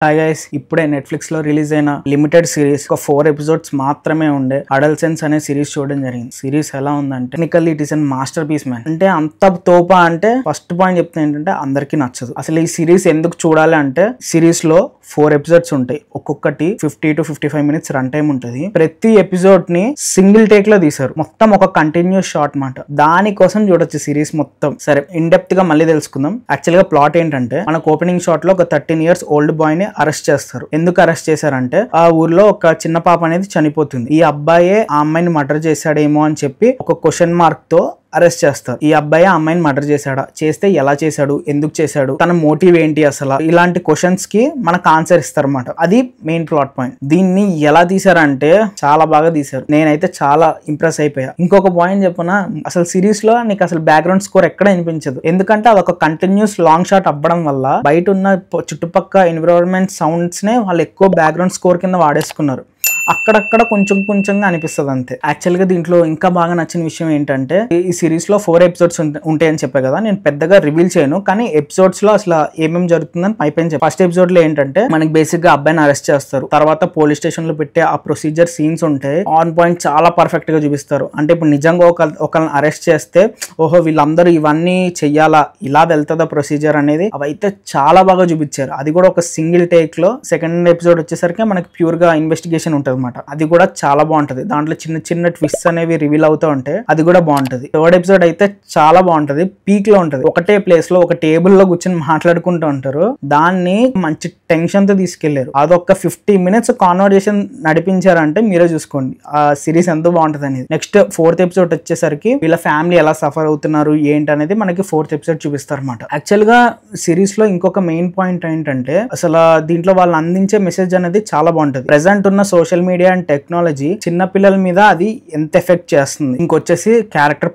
Hi guys, ఇప్పుడే Netflix లో release అయిన లిమిటెడ్ సిరీస్ ఒక 4 ఎపిసోడ్స్ మాత్రమే ఉండే అడల్సెన్స్ అనే సిరీస్ చూడడం జరిగింది. సిరీస్ ఎలా ఉందంటే technically it is an masterpiece man. అంటే అంత తోపా అంటే ఫస్ట్ పాయింట్ చెప్తే ఏంటంటే అందరికి నచ్చదు. అసలు ఈ సిరీస్ ఎందుకు చూడాలి అంటే సిరీస్ లో 4 ఎపిసోడ్స్ ఉంటాయి. ఒక్కొక్కటి 50 to 55 minutes రన్ టైం ఉంటుంది. ప్రతి ఎపిసోడ్ ని సింగిల్ టేక్ లో తీసారు. మొత్తం ఒక కంటిన్యూస్ షాట్ మాట. దానికోసం చూడొచ్చు సిరీస్ మొత్తం. సరే, ఇన్ డెప్త్ గా మళ్ళీ తెలుసుకుందాం. యాక్చువల్ గా ప్లాట్ ఏంటంటే మనకు ఓపెనింగ్ షాట్ లో ఒక 13 years ఓల్డ్ బాయ్ ని అరెస్ట్ చేస్తారు. ఎందుకు అరెస్ట్ చేశారంటే ఆ ఊర్లో ఒక చిన్న పాప అనేది చనిపోతుంది. ఈ అబ్బాయే ఆ అమ్మాయిని మర్డర్ చేశాడేమో అని చెప్పి ఒక క్వశ్చన్ మార్క్ తో అరెస్ట్ చేస్తారు. ఈ అబ్బాయి ఆ అమ్మాయిని మర్డర్ చేశాడా, చేస్తే ఎలా చేశాడు, ఎందుకు చేశాడు, తన మోటివ్ ఏంటి, అసలు ఇలాంటి క్వశ్చన్స్ కి మనకు ఆన్సర్ ఇస్తారన్నమాట. అది మెయిన్ ప్లాట్ పాయింట్. దీన్ని ఎలా తీసారంటే చాలా బాగా తీశారు. నేనైతే చాలా ఇంప్రెస్ అయిపోయా. ఇంకొక పాయింట్ చెప్పనా, అసలు సిరీస్ లో నీకు అసలు బ్యాక్గ్రౌండ్ స్కోర్ ఎక్కడ వినిపించదు. ఎందుకంటే అది ఒక కంటిన్యూస్ లాంగ్ షాట్ అవ్వడం వల్ల బయట ఉన్న చుట్టుపక్కల ఎన్విరాన్మెంట్ సౌండ్స్ నే వాళ్ళు ఎక్కువ బ్యాక్గ్రౌండ్ స్కోర్ కింద వాడేసుకున్నారు. అక్కడక్కడ కొంచెంగా అనిపిస్తుంది అంతే. యాక్చువల్ గా దీంట్లో ఇంకా బాగా నచ్చిన విషయం ఏంటంటే ఈ సిరీస్ లో 4 ఎపిసోడ్స్ ఉంటాయని చెప్పా కదా, నేను పెద్దగా రివీల్ చేయను, కానీ ఎపిసోడ్స్ లో అసలు ఏమేమి జరుగుతుందని పైపైన చెప్పి ఫస్ట్ ఎపిసోడ్ లో ఏంటంటే మనకి బేసిక్ గా అబ్బాయిని అరెస్ట్ చేస్తారు. తర్వాత పోలీస్ స్టేషన్ లో పెట్టే ఆ ప్రొసీజర్ సీన్స్ ఉంటాయి. ఆన్ పాయింట్ చాలా పర్ఫెక్ట్ గా చూపిస్తారు. అంటే ఇప్పుడు నిజంగా ఒకళ్ళని అరెస్ట్ చేస్తే ఓహో వీళ్ళందరూ ఇవన్నీ చెయ్యాలా, ఇలా వెళ్తుందా ప్రొసీజర్ అనేది, అవైతే చాలా బాగా చూపించారు. అది కూడా ఒక సింగిల్ టేక్ లో. సెకండ్ ఎపిసోడ్ వచ్చేసరికి మనకి ప్యూర్ గా ఇన్వెస్టిగేషన్ ఉంటుంది. అది కూడా చాలా బాగుంటది. దాంట్లో చిన్న ట్విస్ట్ అనేవి రివీల్ అవుతూ ఉంటే అది కూడా బాగుంటది. థర్డ్ ఎపిసోడ్ అయితే చాలా బాగుంటది, పీక్ లో ఉంటది. ఒకటే ప్లేస్ లో ఒక టేబుల్ లో కూర్చొని మాట్లాడుకుంటూ ఉంటారు. దాన్ని మంచి టెన్షన్ తో తీసుకెళ్లారు. అదొక 50 minutes కాన్వర్జేషన్ నడిపించారంటే మీరే చూసుకోండి ఆ సిరీస్ ఎంతో బాగుంటది అనేది. నెక్స్ట్ 4th ఎపిసోడ్ వచ్చేసరికి వీళ్ళ ఫ్యామిలీ ఎలా సఫర్ అవుతున్నారు ఏంటి అనేది మనకి 4th ఎపిసోడ్ చూపిస్తారు అనమాట. యాక్చువల్ గా సిరీస్ లో ఇంకొక మెయిన్ పాయింట్ ఏంటంటే అసలు దీంట్లో వాళ్ళు అందించే మెసేజ్ అనేది చాలా బాగుంటది. ప్రెసెంట్ ఉన్న సోషల్ మీడియా అండ్ టెక్నాలజీ చిన్న పిల్లల మీద అది ఎంత ఎఫెక్ట్ చేస్తుంది. ఇంకొచ్చేసి క్యారెక్టర్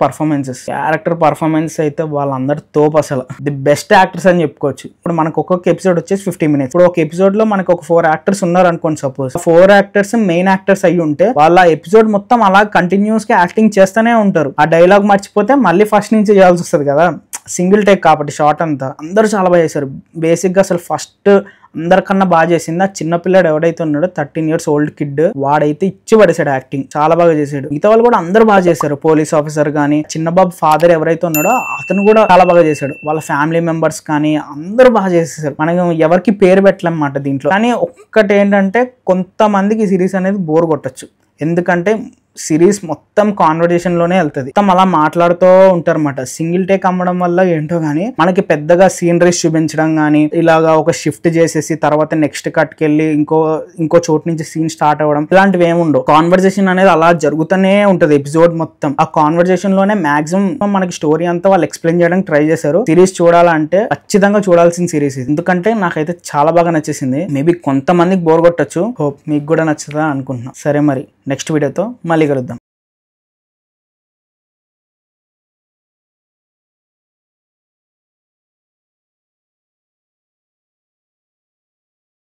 పర్ఫార్మెన్స్ అయితే వాళ్ళందరూ తోపు. అసలు ది బెస్ట్ యాక్టర్స్ అని చెప్పుకోవచ్చు. ఇప్పుడు మనకు ఒక్కొక్క ఎపిసోడ్ వచ్చేసి 50 minutes. ఇప్పుడు ఒక ఎపిసోడ్ లో మనకు ఒక 4 actors ఉన్నారు అనుకోండి. సపోజ్ 4 actors మెయిన్ యాక్టర్స్ అయ్యి ఉంటే వాళ్ళ ఎపిసోడ్ మొత్తం అలా కంటిన్యూస్ గా యాక్టింగ్ చేస్తూనే ఉంటారు. ఆ డైలాగ్ మర్చిపోతే మళ్ళీ ఫస్ట్ నుంచి చేయాల్సి వస్తుంది కదా, సింగిల్ టేక్ కాబట్టి షార్ట్ అంతా. అందరూ చాలా బాగా చేశారు. బేసిక్ గా అసలు ఫస్ట్ అందరికన్నా బాగా చేసింది ఆ చిన్న పిల్లాడు ఎవడైతే ఉన్నాడో 13 years ఓల్డ్ కిడ్, వాడైతే ఇచ్చి పడేసాడు. యాక్టింగ్ చాలా బాగా చేశాడు. మిగతా వాళ్ళు కూడా అందరూ బాగా చేశారు. పోలీస్ ఆఫీసర్ కానీ చిన్న బాబు ఫాదర్ ఎవరైతే ఉన్నాడో అతను కూడా చాలా బాగా చేశాడు. వాళ్ళ ఫ్యామిలీ మెంబర్స్ కానీ అందరూ బాగా చేసేసారు. మనం ఎవరికి పేరు పెట్టలేమన్నమాట దీంట్లో. కానీ ఒక్కటి ఏంటంటే కొంతమందికి సిరీస్ అనేది బోర్ కొట్టచ్చు. ఎందుకంటే సిరీస్ మొత్తం కాన్వర్జేషన్ లోనే వెళ్తుంది. మొత్తం అలా మాట్లాడుతూ ఉంటారు అన్నమాట. సింగిల్ టేక్ అమ్మడం వల్ల ఏంటో గానీ మనకి పెద్దగా సీనరీస్ చూపించడం గానీ, ఇలాగా ఒక షిఫ్ట్ చేసేసి తర్వాత నెక్స్ట్ కట్కి వెళ్ళి ఇంకో చోటు నుంచి సీన్ స్టార్ట్ అవ్వడం, ఇలాంటివి ఏముండవు. కాన్వర్జేషన్ అనేది అలా జరుగుతూనే ఉంటది ఎపిసోడ్ మొత్తం. ఆ కాన్వర్జేషన్ లోనే మాక్సిమం మనకి స్టోరీ అంతా వాళ్ళు ఎక్స్ప్లెయిన్ చేయడానికి ట్రై చేశారు. సిరీస్ చూడాలంటే ఖచ్చితంగా చూడాల్సిన సిరీస్ ఇది. ఎందుకంటే నాకైతే చాలా బాగా నచ్చేసింది. మేబీ కొంతమందికి బోర్ కొట్టచ్చు, హోప్ మీకు కూడా నచ్చుతుందా అనుకుంటున్నా. సరే, మరి నెక్స్ట్ వీడియోతో మళ్ళీ కలుద్దాం.